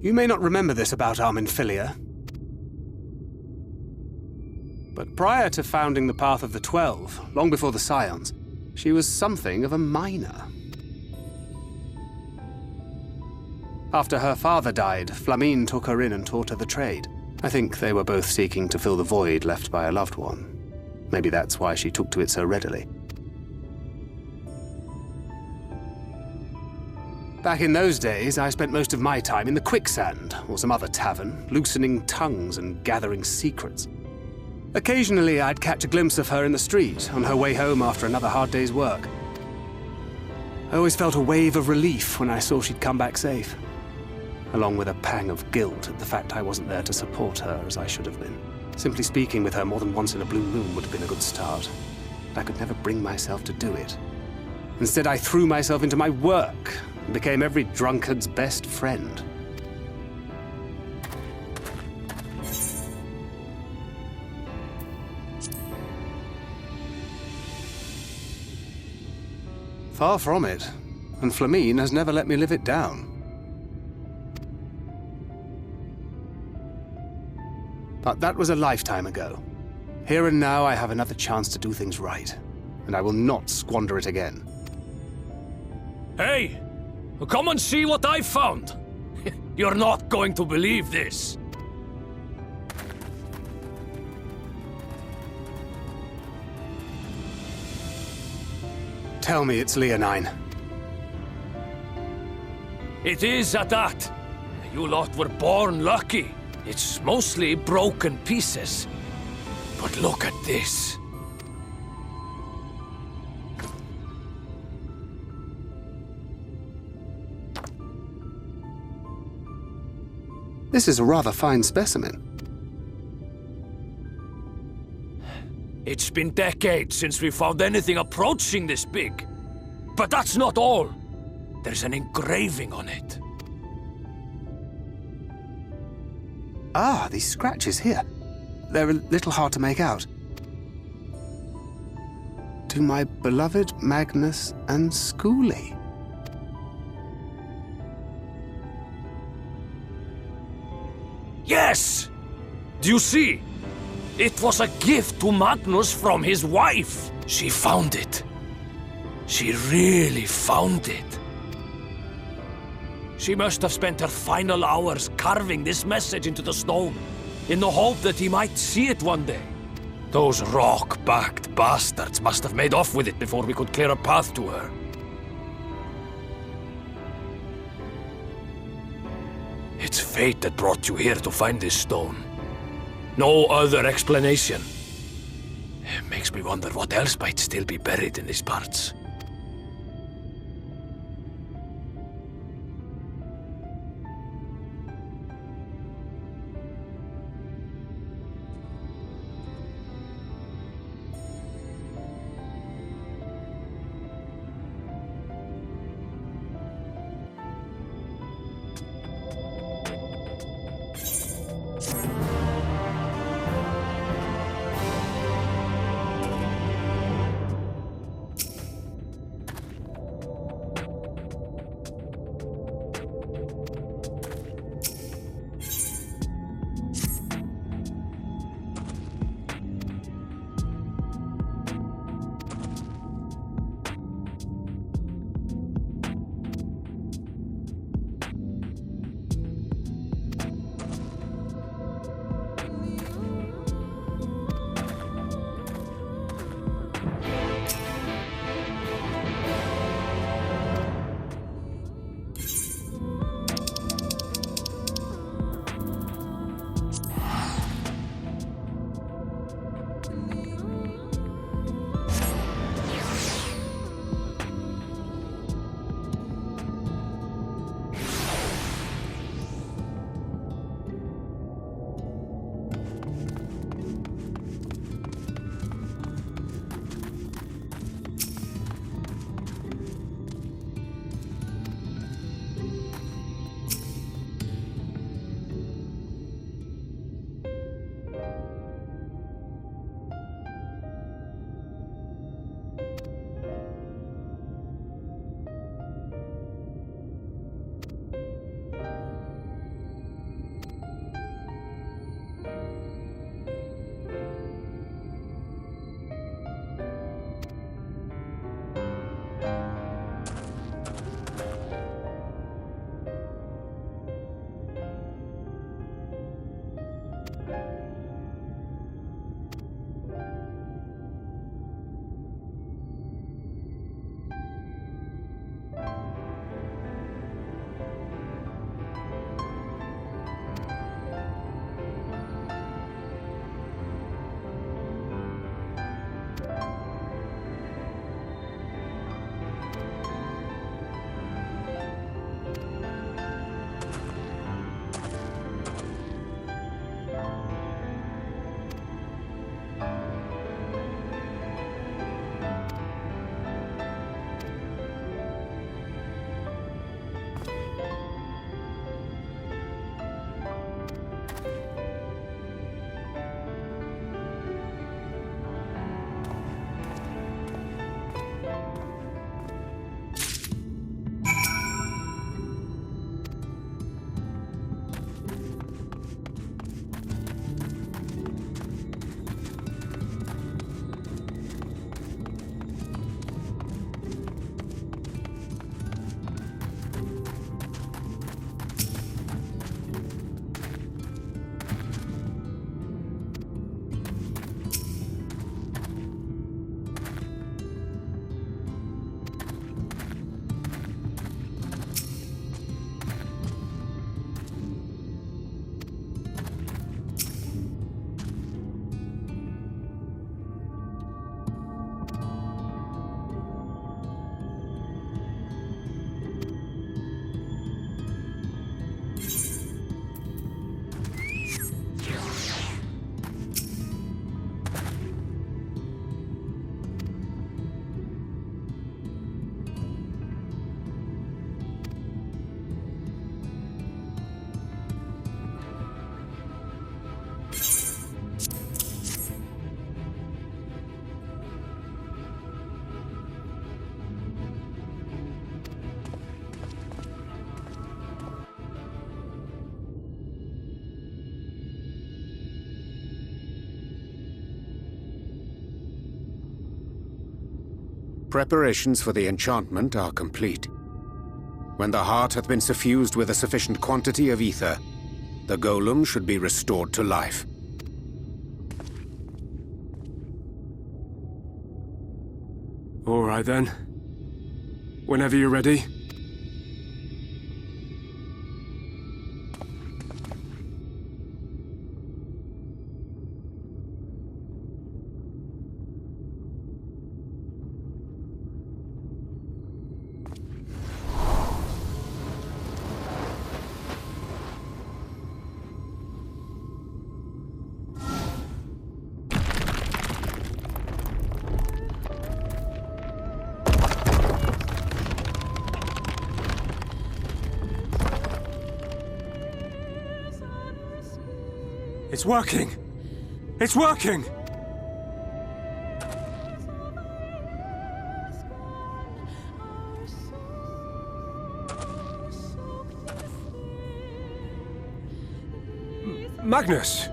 You may not remember this about Arminfilia, but prior to founding the Path of the 12, long before the Scions, she was something of a miner. After her father died, Flamine took her in and taught her the trade. I think they were both seeking to fill the void left by a loved one. Maybe that's why she took to it so readily. Back in those days, I spent most of my time in the Quicksand, or some other tavern, loosening tongues and gathering secrets. Occasionally, I'd catch a glimpse of her in the street, on her way home after another hard day's work. I always felt a wave of relief when I saw she'd come back safe, along with a pang of guilt at the fact I wasn't there to support her as I should have been. Simply speaking with her more than once in a blue moon would have been a good start, but I could never bring myself to do it. Instead, I threw myself into my work and became every drunkard's best friend. Far from it, and Flamine has never let me live it down. But that was a lifetime ago. Here and now I have another chance to do things right, and I will not squander it again. Hey! Come and see what I found! You're not going to believe this! Tell me it's Leonine. It is at that. You lot were born lucky. It's mostly broken pieces. But look at this. This is a rather fine specimen. It's been decades since we found anything approaching this big. But that's not all. There's an engraving on it. Ah, these scratches here. They're a little hard to make out. To my beloved Magnus and Schoolie. Yes! Do you see? It was a gift to Magnus from his wife. She found it. She really found it. She must have spent her final hours carving this message into the stone, in the hope that he might see it one day. Those rock-backed bastards must have made off with it before we could clear a path to her. It's fate that brought you here to find this stone. No other explanation. It makes me wonder what else might still be buried in these parts. Preparations for the enchantment are complete. When the heart hath been suffused with a sufficient quantity of ether, the golem should be restored to life. All right then. Whenever you're ready. It's working! It's working! Magnus!